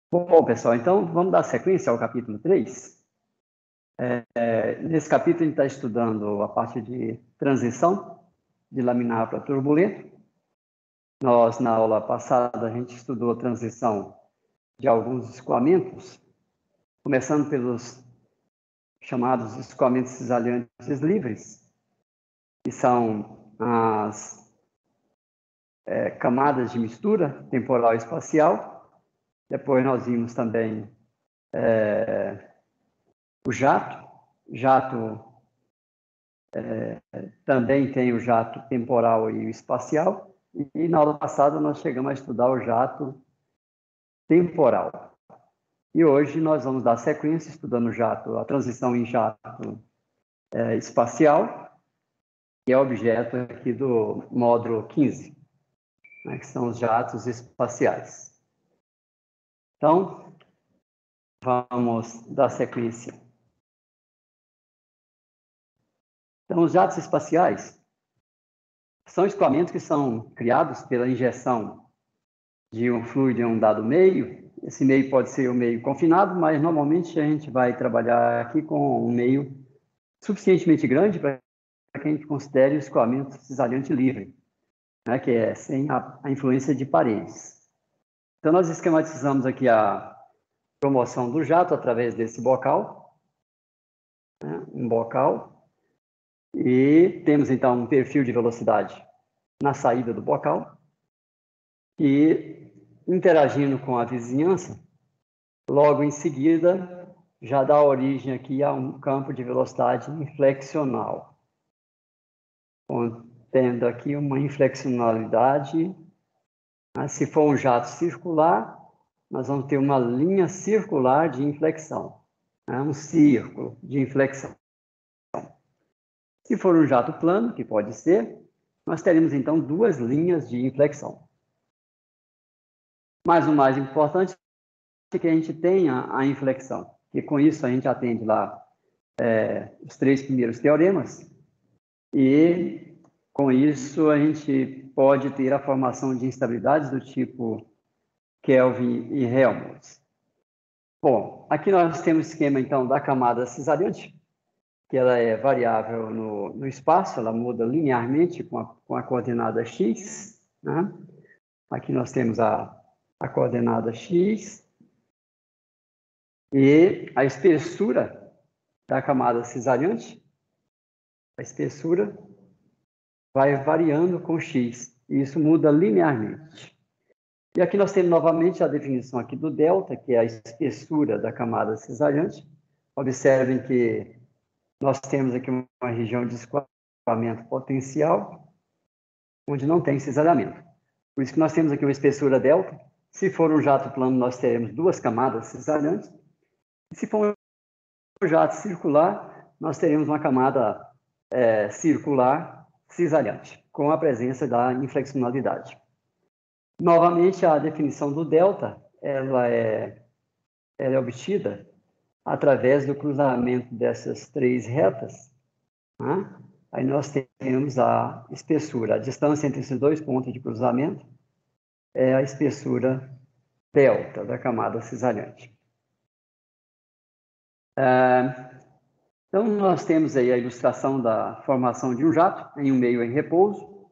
Bom, pessoal, então vamos dar sequência ao capítulo 3. Nesse capítulo a gente está estudando a parte de transição de laminar para turbulento. Nós, na aula passada, a gente estudou a transição de alguns escoamentos, começando pelos chamados escoamentos cisalhantes livres, que são as camadas de mistura temporal e espacial. Depois nós vimos também o jato. Também tem o jato temporal e o espacial. E na aula passada nós chegamos a estudar o jato temporal. E hoje nós vamos dar sequência estudando o jato, a transição em jato espacial, que é objeto aqui do módulo 15, né, que são os jatos espaciais. Então, vamos dar sequência. Então, os jatos espaciais são escoamentos que são criados pela injeção de um fluido em um dado meio. Esse meio pode ser um meio confinado, mas normalmente a gente vai trabalhar aqui com um meio suficientemente grande para que a gente considere o escoamento cisalhante livre, né, que é sem a influência de paredes. Então, nós esquematizamos aqui a promoção do jato através desse bocal, né, um bocal, e temos então um perfil de velocidade na saída do bocal, e interagindo com a vizinhança, logo em seguida já dá origem aqui a um campo de velocidade inflexional, tendo aqui uma inflexionalidade. Se for um jato circular, nós vamos ter uma linha circular de inflexão, um círculo de inflexão. Se for um jato plano, que pode ser, nós teremos então duas linhas de inflexão. Mas o mais importante é que a gente tenha a inflexão, e com isso a gente atende lá os 3 primeiros teoremas, e com isso a gente pode ter a formação de instabilidades do tipo Kelvin e Helmholtz. Bom, aqui nós temos o esquema então da camada cisalhante, que ela é variável no espaço, ela muda linearmente com a coordenada x, né? Aqui nós temos a coordenada x, e a espessura da camada cisalhante, a espessura vai variando com x, e isso muda linearmente. E aqui nós temos novamente a definição aqui do delta, que é a espessura da camada cisalhante. Observem que nós temos aqui uma região de escoamento potencial, onde não tem cisalhamento. Por isso que nós temos aqui uma espessura delta. Se for um jato plano, nós teremos duas camadas cisalhantes. E se for um jato circular, nós teremos uma camada circular cisalhante, com a presença da inflexionalidade. Novamente, a definição do delta, ela é obtida através do cruzamento dessas 3 retas, né? Aí nós temos a espessura, a distância entre esses 2 pontos de cruzamento é a espessura delta da camada cisalhante. Então, nós temos aí a ilustração da formação de um jato em um meio em repouso.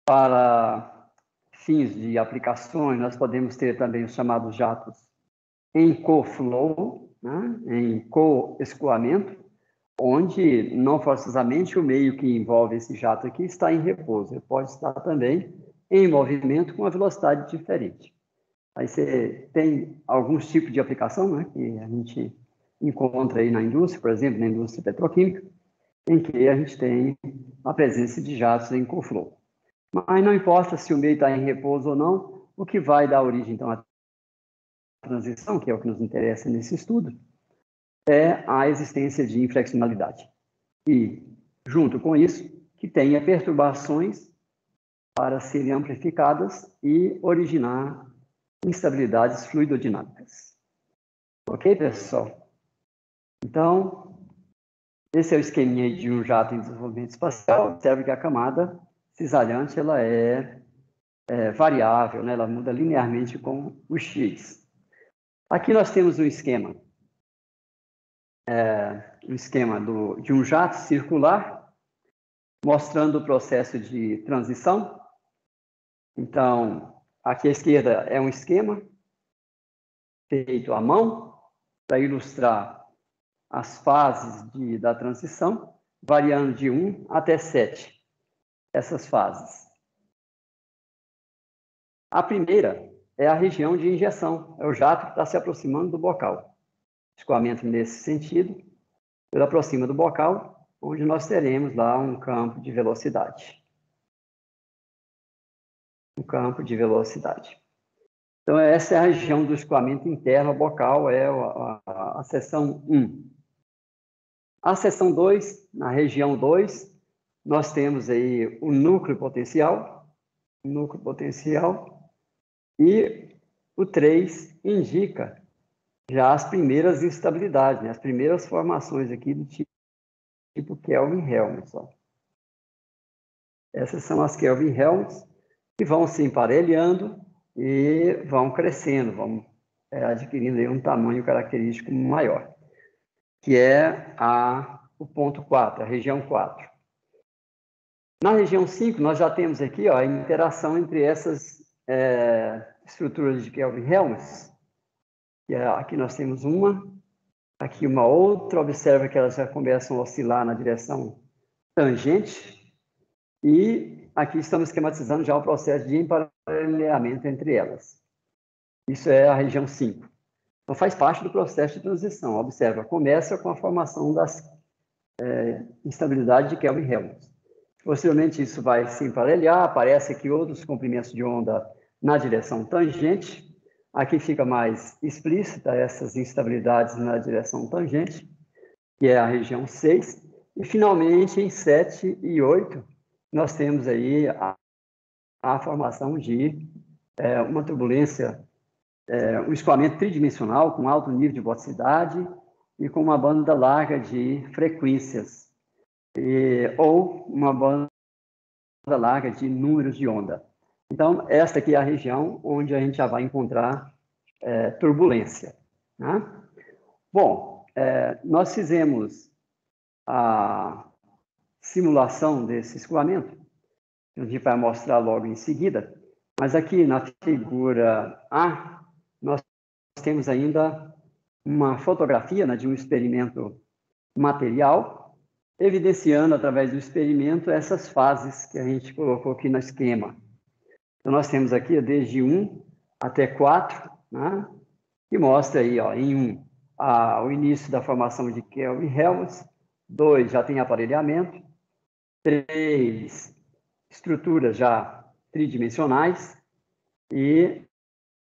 Para fins de aplicações, nós podemos ter também os chamados jatos em co-flow, né, em co-escoamento, onde não forçosamente o meio que envolve esse jato aqui está em repouso, ele pode estar também em movimento com uma velocidade diferente. Aí você tem alguns tipos de aplicação, né, que a gente encontra aí na indústria, por exemplo, na indústria petroquímica, em que a gente tem a presença de jatos em co-flow. Mas não importa se o meio está em repouso ou não, o que vai dar origem, então, à transição, que é o que nos interessa nesse estudo, é a existência de inflexionalidade. E, junto com isso, que tenha perturbações para serem amplificadas e originar instabilidades fluidodinâmicas. Ok, pessoal? Então, esse é o esqueminha de um jato em desenvolvimento espacial. Observe que a camada cisalhante ela é variável, né? Ela muda linearmente com o x. Aqui nós temos um esquema. De um jato circular, mostrando o processo de transição. Então, aqui à esquerda é um esquema feito à mão para ilustrar as fases da transição, variando de 1 até 7, essas fases. A primeira é a região de injeção, é o jato que está se aproximando do bocal. Escoamento nesse sentido, ele aproxima do bocal, onde nós teremos lá um campo de velocidade. Um campo de velocidade. Então, essa é a região do escoamento interno ao bocal, é a seção 1. A seção 2, na região 2, nós temos aí o núcleo potencial, e o 3 indica já as primeiras instabilidades, né? As primeiras formações aqui do tipo Kelvin-Helmholtz. Essas são as Kelvin-Helmholtz, que vão se emparelhando e vão crescendo, vão adquirindo aí um tamanho característico maior, que é o ponto 4, a região 4. Na região 5, nós já temos aqui a interação entre essas estruturas de Kelvin-Helmholtz. Aqui nós temos uma, aqui uma outra. Observa que elas já começam a oscilar na direção tangente. E aqui estamos esquematizando já o processo de emparelhamento entre elas. Isso é a região 5. Então, faz parte do processo de transição. Observa, começa com a formação das instabilidades de Kelvin-Helmholtz. Posteriormente, isso vai se emparelhar, aparece aqui outros comprimentos de onda na direção tangente. Aqui fica mais explícita essas instabilidades na direção tangente, que é a região 6. E, finalmente, em 7 e 8, nós temos aí a formação de uma turbulência, um escoamento tridimensional com alto nível de velocidade e com uma banda larga de frequências, ou uma banda larga de números de onda. Então, esta aqui é a região onde a gente já vai encontrar turbulência. Né? Bom, nós fizemos a simulação desse escoamento, que a gente vai mostrar logo em seguida, mas aqui na figura A, nós temos ainda uma fotografia, né, de um experimento material, evidenciando através do experimento essas fases que a gente colocou aqui no esquema. Então, nós temos aqui desde 1 até 4, né, que mostra aí, em 1, o início da formação de Kelvin-Helmholtz, 2, já tem aparelhamento, 3, estruturas já tridimensionais, e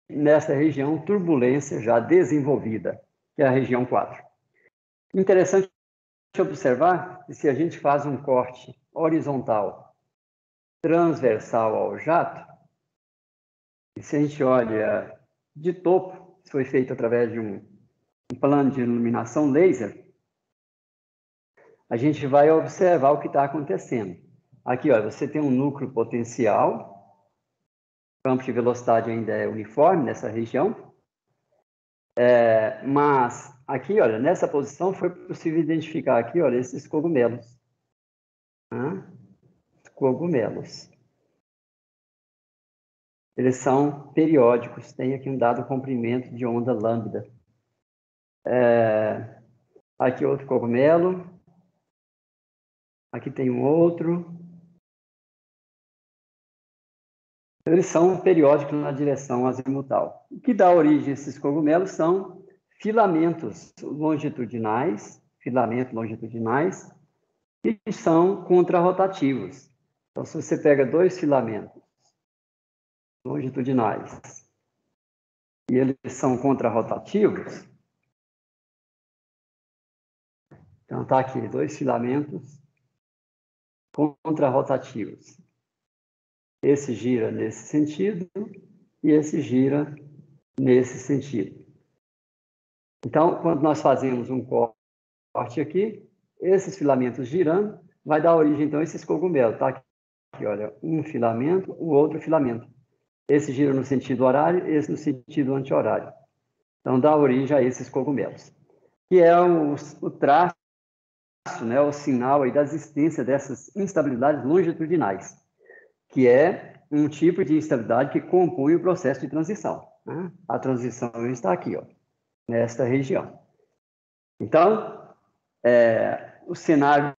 nessa região, turbulência já desenvolvida, que é a região 4. Interessante observar que se a gente faz um corte horizontal transversal ao jato, e se a gente olha de topo, isso foi feito através de um plano de iluminação laser, a gente vai observar o que está acontecendo. Aqui, você tem um núcleo potencial, o campo de velocidade ainda é uniforme nessa região, mas aqui, nessa posição foi possível identificar aqui, esses cogumelos. Cogumelos. Eles são periódicos, tem aqui um dado comprimento de onda lambda. Aqui outro cogumelo. Aqui tem um outro. Eles são periódicos na direção azimutal. O que dá origem a esses cogumelos são filamentos longitudinais, que são contrarrotativos. Então, se você pega 2 filamentos longitudinais e eles são contrarrotativos, então está aqui 2 filamentos contrarrotativos. Esse gira nesse sentido e esse gira nesse sentido. Então, quando nós fazemos um corte aqui, esses filamentos girando, vai dar origem, então, a esses cogumelos. Tá aqui, olha, um filamento, o outro filamento. Esse gira no sentido horário, esse no sentido anti-horário. Então, dá origem a esses cogumelos. Que é o traço, né, o sinal aí da existência dessas instabilidades longitudinais, que é um tipo de instabilidade que compõe o processo de transição, né? A transição está aqui, ó, nesta região. Então, o cenário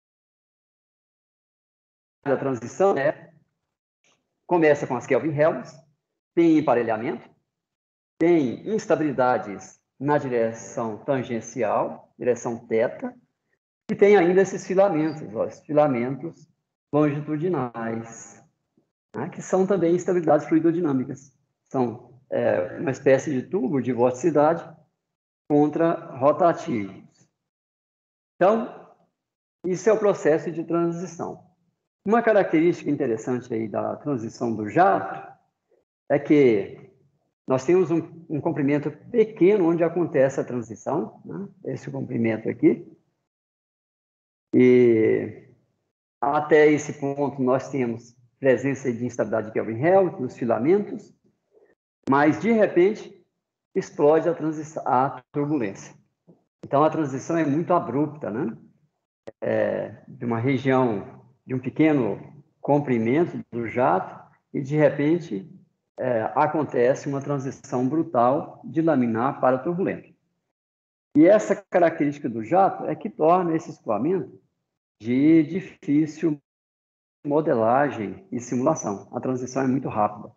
da transição começa com as Kelvin-Helms, tem emparelhamento, tem instabilidades na direção tangencial, direção θ, e tem ainda esses filamentos, ó, esses filamentos longitudinais, né, que são também instabilidades fluidodinâmicas. São uma espécie de tubo de vorticidade contra rotativos. Então, isso é o processo de transição. Uma característica interessante aí da transição do jato é que nós temos um comprimento pequeno onde acontece a transição, né? Esse comprimento aqui. E até esse ponto nós temos presença de instabilidade de Kelvin-Helmholtz nos filamentos, mas de repente explode a turbulência. Então a transição é muito abrupta, né? De uma região, de um pequeno comprimento do jato, e de repente acontece uma transição brutal de laminar para turbulento. E essa característica do jato é que torna esse escoamento de difícil modelagem e simulação. A transição é muito rápida.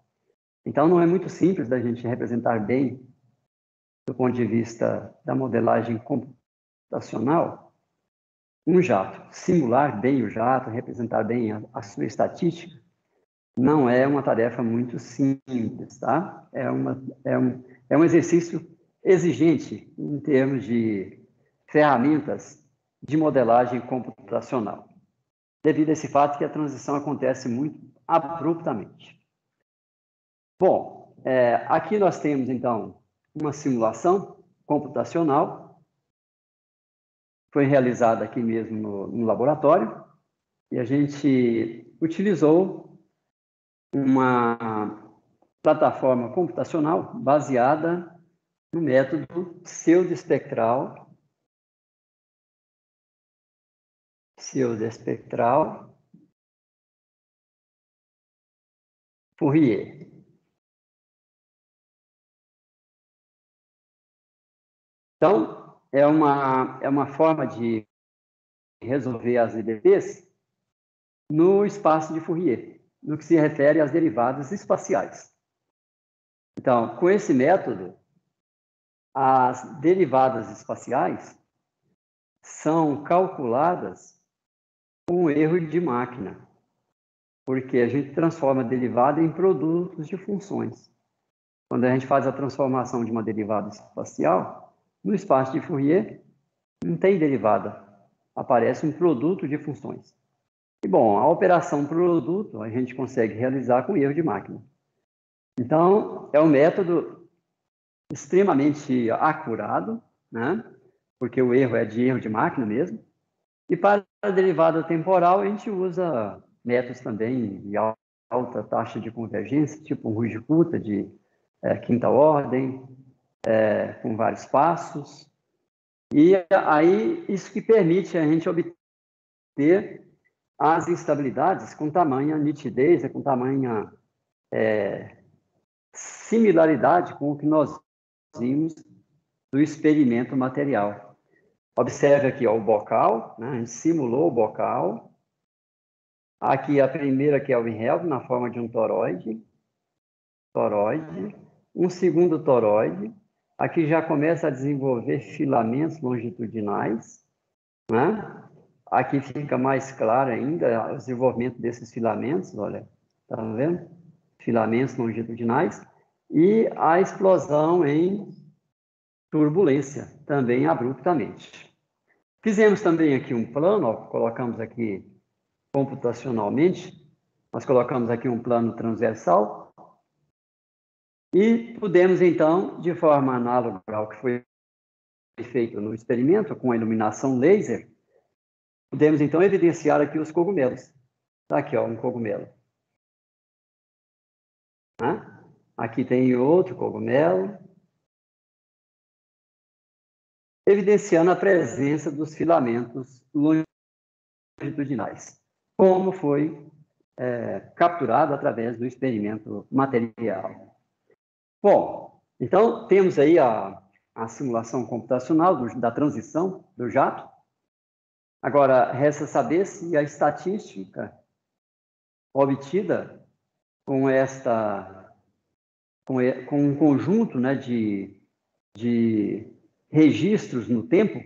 Então, não é muito simples da gente representar bem, do ponto de vista da modelagem computacional, um jato. Simular bem o jato, representar bem a sua estatística, não é uma tarefa muito simples, tá? É um exercício exigente em termos de ferramentas de modelagem computacional, devido a esse fato que a transição acontece muito abruptamente. Bom, aqui nós temos, então, uma simulação computacional, foi realizada aqui mesmo no laboratório, e a gente utilizou uma plataforma computacional baseada no método pseudoespectral Fourier. Então, é uma forma de resolver as IDPs no espaço de Fourier, no que se refere às derivadas espaciais. Então, com esse método, as derivadas espaciais são calculadas com erro de máquina, porque a gente transforma a derivada em produtos de funções. Quando a gente faz a transformação de uma derivada espacial, no espaço de Fourier, não tem derivada, aparece um produto de funções. E, bom, a operação produto a gente consegue realizar com erro de máquina. Então, é um método extremamente acurado, né? Porque o erro é de erro de máquina mesmo. E para a derivada temporal, a gente usa métodos também de alta taxa de convergência, tipo um Ruiz-Kutta de quinta ordem, com vários passos. E aí, isso que permite a gente obter as instabilidades com tamanha nitidez, com tamanha similaridade com o que nós vimos do experimento material. Observe aqui ó, o bocal, né? A gente simulou o bocal. Aqui a primeira Kelvin-Helmholtz na forma de um toroide, um segundo toroide. Aqui já começa a desenvolver filamentos longitudinais, né? Aqui fica mais claro ainda o desenvolvimento desses filamentos, olha, tá vendo? Filamentos longitudinais. E a explosão em turbulência, também abruptamente. Fizemos também aqui um plano, ó, colocamos aqui computacionalmente, nós colocamos aqui um plano transversal e pudemos, então, de forma análoga ao que foi feito no experimento, com a iluminação laser, pudemos, então, evidenciar aqui os cogumelos. Está aqui, ó, um cogumelo. Aqui tem outro cogumelo. evidenciando a presença dos filamentos longitudinais, como foi capturado através do experimento material. Bom, então temos aí a simulação computacional da transição do jato. Agora, resta saber se a estatística obtida com um conjunto, né, de registros no tempo,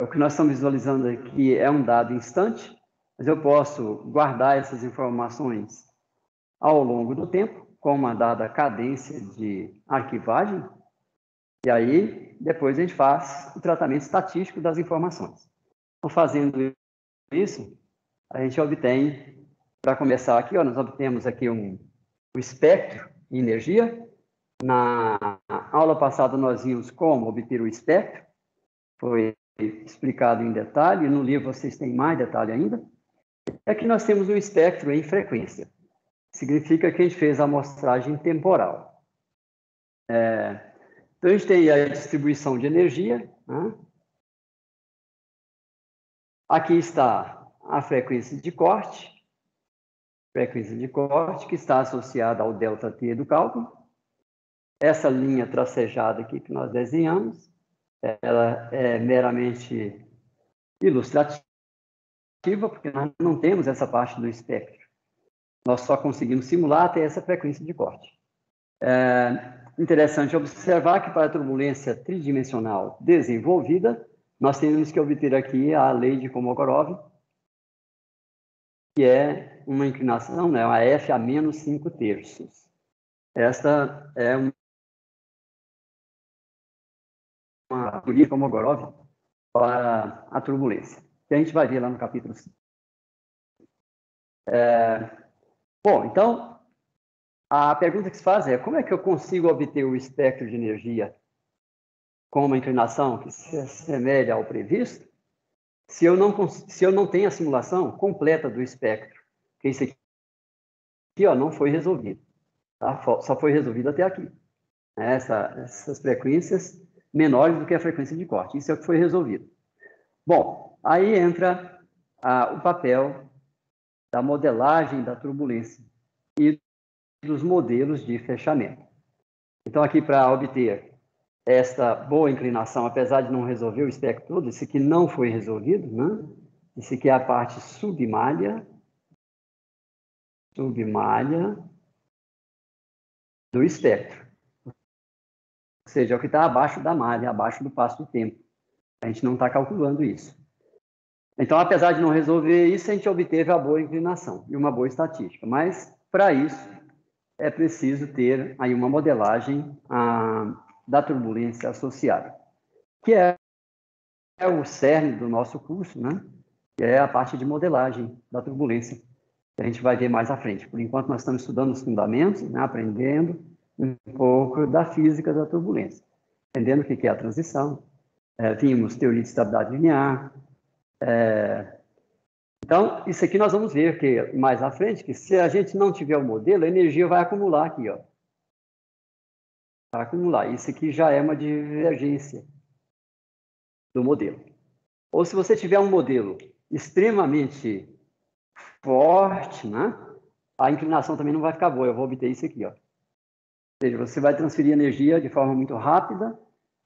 o que nós estamos visualizando aqui é um dado instante, mas eu posso guardar essas informações ao longo do tempo, com uma dada cadência de arquivagem, e aí depois a gente faz o tratamento estatístico das informações. Então, fazendo isso, a gente obtém, para começar aqui, ó, nós obtemos aqui um espectro de energia. Na aula passada nós vimos como obter o espectro, foi explicado em detalhe, no livro vocês têm mais detalhe ainda. Aqui nós temos o espectro em frequência. Significa que a gente fez a amostragem temporal. Então, a gente tem a distribuição de energia, né? Aqui está a frequência de corte que está associada ao ΔT do cálculo. Essa linha tracejada aqui que nós desenhamos, ela é meramente ilustrativa, porque nós não temos essa parte do espectro. Nós só conseguimos simular até essa frequência de corte. É interessante observar que para a turbulência tridimensional desenvolvida, nós temos que obter aqui a lei de Kolmogorov, que é uma inclinação, né, uma F a menos 5/3. Esta é uma teoria de Kolmogorov para a turbulência, que a gente vai ver lá no capítulo 5. Bom, então, a pergunta que se faz é: como é que eu consigo obter o espectro de energia com uma inclinação que se assemelha ao previsto, se eu não tenho a simulação completa do espectro? Porque isso aqui, ó, não foi resolvido, tá? Só foi resolvido até aqui. Essas frequências menores do que a frequência de corte. Isso é o que foi resolvido. Bom, aí entra o papel da modelagem da turbulência e dos modelos de fechamento. Então, aqui, para obter esta boa inclinação, apesar de não resolver o espectro todo, esse aqui não foi resolvido, né? Esse aqui é a parte submalha do espectro. Ou seja, é o que está abaixo da malha, abaixo do passo do tempo. A gente não está calculando isso. Então, apesar de não resolver isso, a gente obteve a boa inclinação e uma boa estatística. Mas, para isso, é preciso ter aí uma modelagem da turbulência associada, que é o cerne do nosso curso, né? Que é a parte de modelagem da turbulência, que a gente vai ver mais à frente. Por enquanto, nós estamos estudando os fundamentos, né? Aprendendo um pouco da física da turbulência, entendendo o que é a transição. Vimos teoria de estabilidade linear. Então, isso aqui nós vamos ver que mais à frente, que se a gente não tiver o modelo, a energia vai acumular aqui, ó. Vai acumular. Isso aqui já é uma divergência do modelo. Ou se você tiver um modelo extremamente forte, né? A inclinação também não vai ficar boa. Eu vou obter isso aqui, ó. Ou seja, você vai transferir energia de forma muito rápida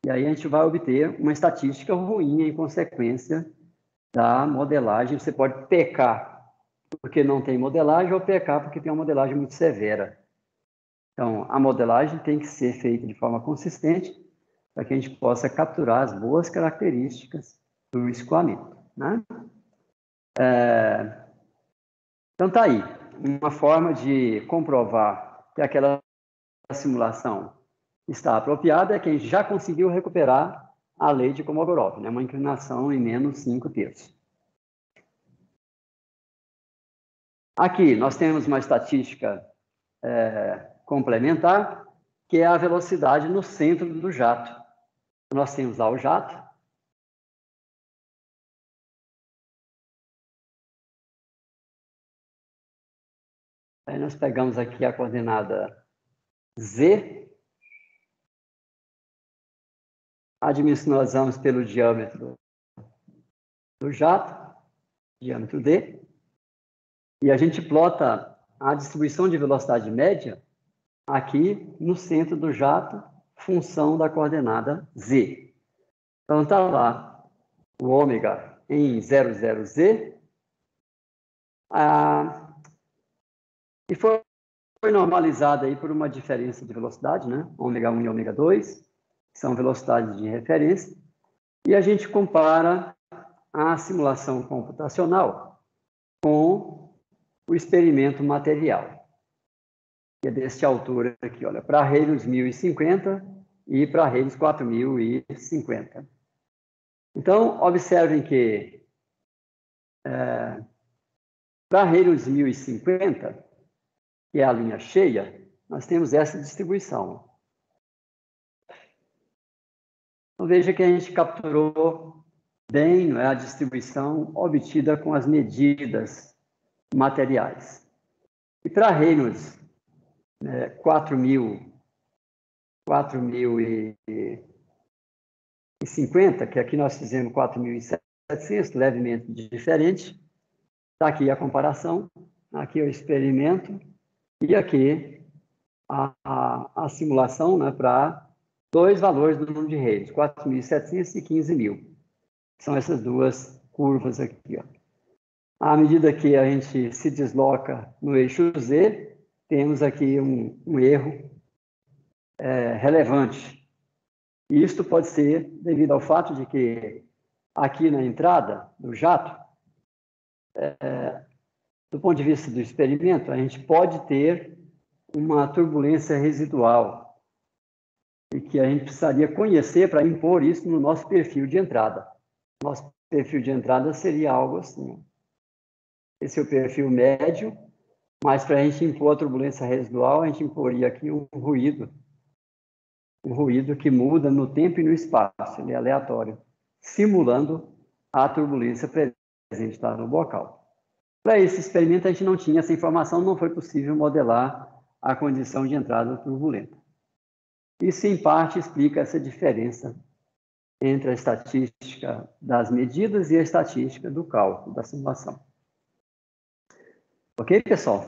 e aí a gente vai obter uma estatística ruim em consequência da modelagem. Você pode pecar porque não tem modelagem ou pecar porque tem uma modelagem muito severa. Então, a modelagem tem que ser feita de forma consistente para que a gente possa capturar as boas características do escoamento, né? Então, está aí uma forma de comprovar que aquela simulação está apropriada, é que a gente já conseguiu recuperar a lei de Kolmogorov, né? Uma inclinação em menos 5/3. Aqui, nós temos uma estatística complementar, que é a velocidade no centro do jato. Nós temos lá o jato. Aí nós pegamos aqui a coordenada Z. Adimensionalizamos pelo diâmetro do jato, diâmetro D, e a gente plota a distribuição de velocidade média aqui no centro do jato, função da coordenada Z. Então, está lá o ômega em 00Z, e foi normalizada aí por uma diferença de velocidade, né? Ômega 1 e ômega 2, são velocidades de referência, e a gente compara a simulação computacional com o experimento material, que é deste autor aqui, olha, para Helios 1050 e para Helios 4050. Então, observem que para Helios 1050, que é a linha cheia, nós temos essa distribuição. Então, veja que a gente capturou bem, não é, a distribuição obtida com as medidas materiais. E para Helios 4050, que aqui nós fizemos 4700, levemente diferente, está aqui a comparação, aqui é o experimento, e aqui a simulação, né, para dois valores do número de Helios, 4.700 e 15.000. São essas duas curvas aqui, ó. À medida que a gente se desloca no eixo Z, temos aqui um erro relevante. E isto pode ser devido ao fato de que aqui na entrada do jato, do ponto de vista do experimento, a gente pode ter uma turbulência residual e que a gente precisaria conhecer para impor isso no nosso perfil de entrada. Nosso perfil de entrada seria algo assim. Esse é o perfil médio, mas para a gente impor a turbulência residual, a gente imporia aqui um ruído que muda no tempo e no espaço, ele é aleatório, simulando a turbulência presente lá no bocal. Para esse experimento, a gente não tinha essa informação, não foi possível modelar a condição de entrada turbulenta. Isso, em parte, explica essa diferença entre a estatística das medidas e a estatística do cálculo, da simulação. Ok, pessoal?